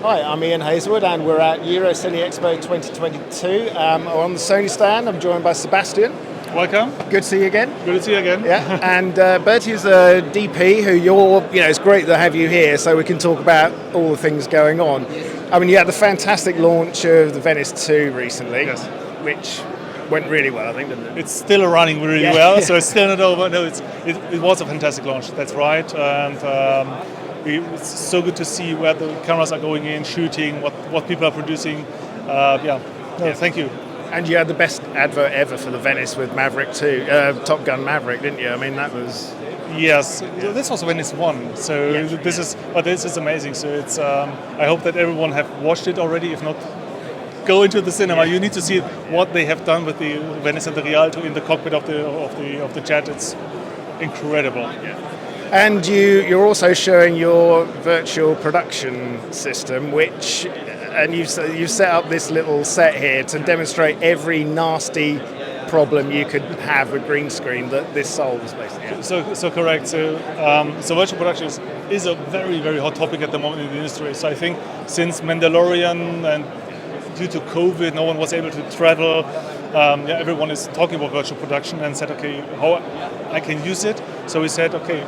Hi, I'm Ian Hazelwood and we're at Eurocine Expo 2022. We're on the Sony stand. I'm joined by Sebastian. Welcome. Good to see you again. Good to see you again. Yeah, and Berti is a DP who it's great to have you here so we can talk about all the things going on. I mean, you had the fantastic launch of the Venice 2 recently, Yes. which went really well, I think, didn't it? It's still running really well, so it's still not over. No, it was a fantastic launch, that's right. And it's so good to see where the cameras are going in, shooting, what people are producing. Thank you. And you had the best advert ever for the Venice with Maverick 2, Top Gun Maverick, didn't you? I mean, that was... Yes, this was Venice 1, so this is amazing. So it's I hope that everyone have watched it already. If not, go into the cinema. You need to see what they have done with the Venice and the Rialto in the cockpit of the jet. It's incredible. Yeah. And you're also showing your virtual production system, and you've set up this little set here to demonstrate every nasty problem you could have with green screen that this solves, basically. So correct. So virtual production is a very, very hot topic at the moment in the industry. So I think since Mandalorian and due to COVID, no one was able to travel. Everyone is talking about virtual production and said, okay, how I can use it. So we said, okay,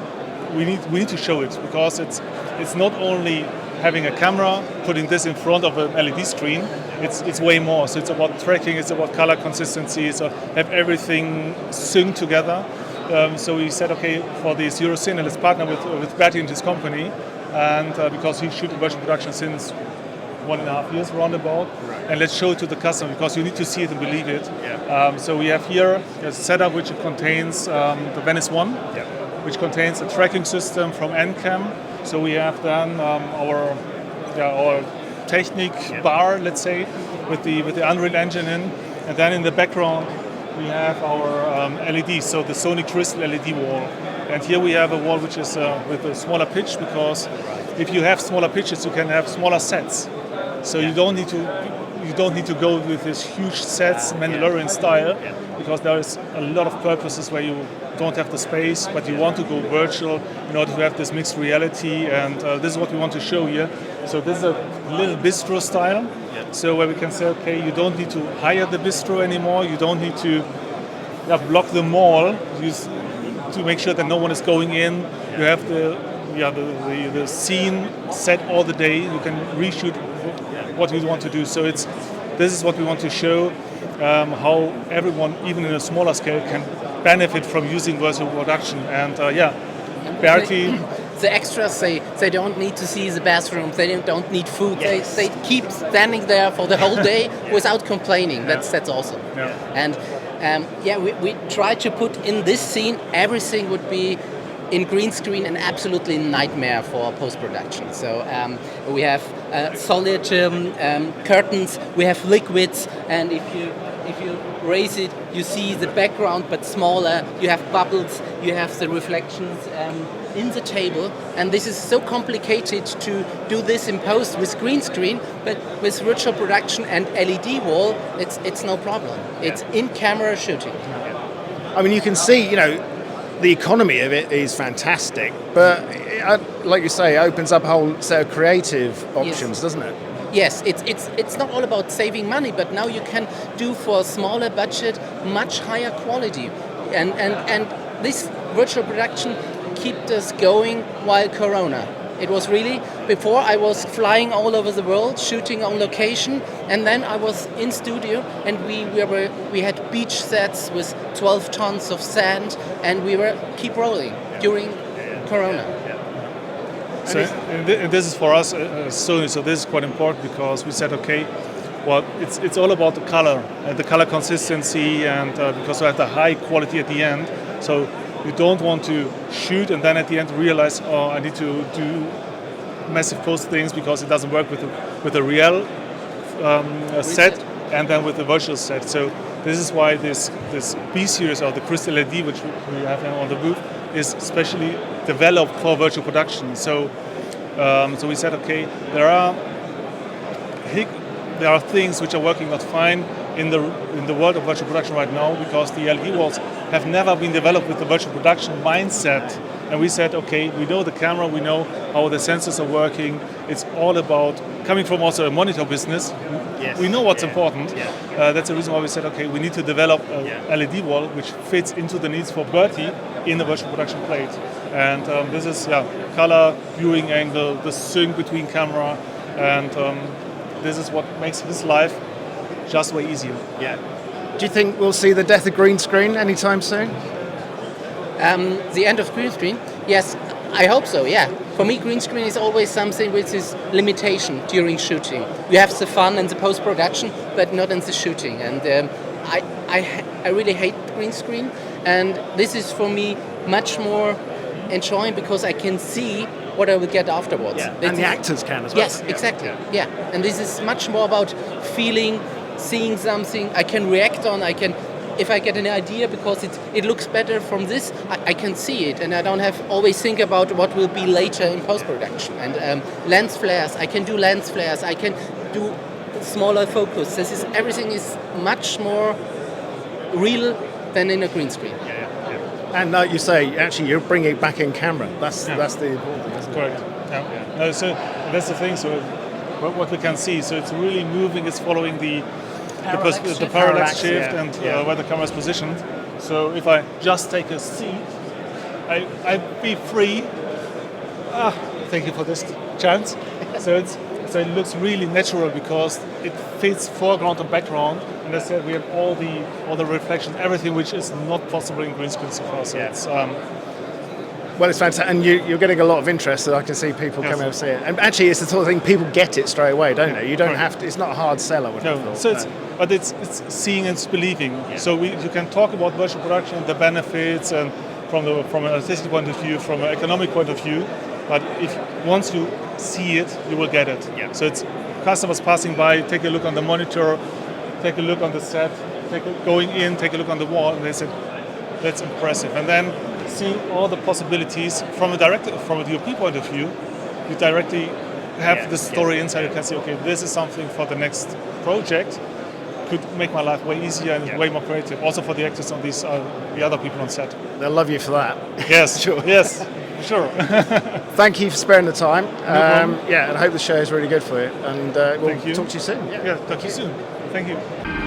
we need to show it because it's not only having a camera, putting this in front of an LED screen, it's way more. So it's about tracking, it's about color consistency, so have everything synced together. So we said, okay, for this Eurocine, let's partner with Berti and his company, and because he's shooting virtual production since 1.5 years roundabout, and let's show it to the customer because you need to see it and believe it. Yeah. So we have here a setup which contains the Venice 1, which contains a tracking system from NCAM. So we have then our Technic bar, let's say, with the Unreal Engine in, and then in the background we have our LEDs, so the Sony Crystal LED wall. And here we have a wall which is with a smaller pitch because if you have smaller pitches, you can have smaller sets. So you don't need to go with this huge sets Mandalorian style because there is a lot of purposes where you don't have the space, but you want to go virtual in order to have this mixed reality, and this is what we want to show here. So this is a little bistro style, so where we can say, okay, you don't need to hire the bistro anymore, you don't need to block the mall to make sure that no one is going in. You have the scene set all the day, you can reshoot what you want to do. So this is what we want to show, how everyone, even in a smaller scale, can benefit from using virtual production. And Berti. The extras, they don't need to see the bathroom, they don't need food, they keep standing there for the whole day without complaining. That's awesome. Yeah. And we try to put in this scene, everything would be in green screen an absolutely nightmare for post-production. So we have solid curtains, we have liquids, and if you raise it, you see the background but smaller, you have bubbles, you have the reflections in the table, and this is so complicated to do this in post with green screen, but with virtual production and LED wall, it's no problem. It's in-camera shooting. I mean, you can see, the economy of it is fantastic, but like you say, it opens up a whole set of creative options, doesn't it? Yes, it's not all about saving money, but now you can do for a smaller budget much higher quality, and this virtual production kept us going while Corona. It was really, before I was flying all over the world, shooting on location, and then I was in studio, and we had beach sets with 12 tons of sand, and we were keep rolling during Corona. So this is for us Sony. So this is quite important because we said, okay, well, it's all about the color and the color consistency, and because we have the high quality at the end. So you don't want to shoot and then at the end realize, oh, I need to do massive post things because it doesn't work with a real set and then with the virtual set. So this is why this B series or the Crystal LED, which we have on the booth, is specially developed for virtual production. So we said, okay, there are things which are working not fine in the world of virtual production right now because the LED walls have never been developed with the virtual production mindset. And we said, okay, we know the camera, we know how the sensors are working. It's all about coming from also a monitor business. Yes. We know what's important. Yeah. That's the reason why we said, okay, we need to develop a LED wall which fits into the needs for Berti in the virtual production plate. And this is color, viewing angle, the sync between camera, and this is what makes his life just way easier. Yeah. Do you think we'll see the death of green screen anytime soon? The end of green screen? Yes, I hope so, yeah. For me, green screen is always something which is limitation during shooting. You have the fun and the post-production, but not in the shooting. And I really hate green screen. And this is for me much more enjoying because I can see what I will get afterwards. Yeah. And the actors can as well. Yes, exactly. Yeah. And this is much more about feeling, seeing something I can react on. If I get an idea because it looks better from this, I can see it, and I don't have always think about what will be later in post-production. And lens flares, I can do lens flares, I can do smaller focus. Everything is much more real than in a green screen. Yeah. And like you say, actually, you're bringing it back in camera. That's the important thing, isn't it? Correct. Yeah. No, so that's the thing. So what we can see, so it's really moving. It's following the parallax shift and where the camera is positioned. So if I just take a seat, I be free. Thank you for this chance. So it looks really natural because it fits foreground and background. And as I said, we have all the reflections, everything which is not possible in green screen so far. So it's well, it's fantastic, and you're getting a lot of interest. So I can see people coming over to see it. And actually, it's the sort of thing people get it straight away, don't they? You don't have to. It's not a hard sell, I would have thought. So but it's seeing and believing. Yeah. So you can talk about virtual production, the benefits, and from an artistic point of view, from an economic point of view. But once you see it, you will get it. Yeah. So it's customers passing by, take a look on the monitor, take a look on the set, going in, take a look on the wall, and they said, that's impressive. And then seeing all the possibilities from a DOP point of view, you directly have the story inside. You can say, okay, this is something for the next project. Could make my life way easier and way more creative. Also for the actors on these, the other people on set. They'll love you for that. Yes, sure. Yes, sure. Thank you for sparing the time. No and I hope the show is really good for you. And we'll Thank you. talk to you soon. Yeah, talk to you soon. Thank you.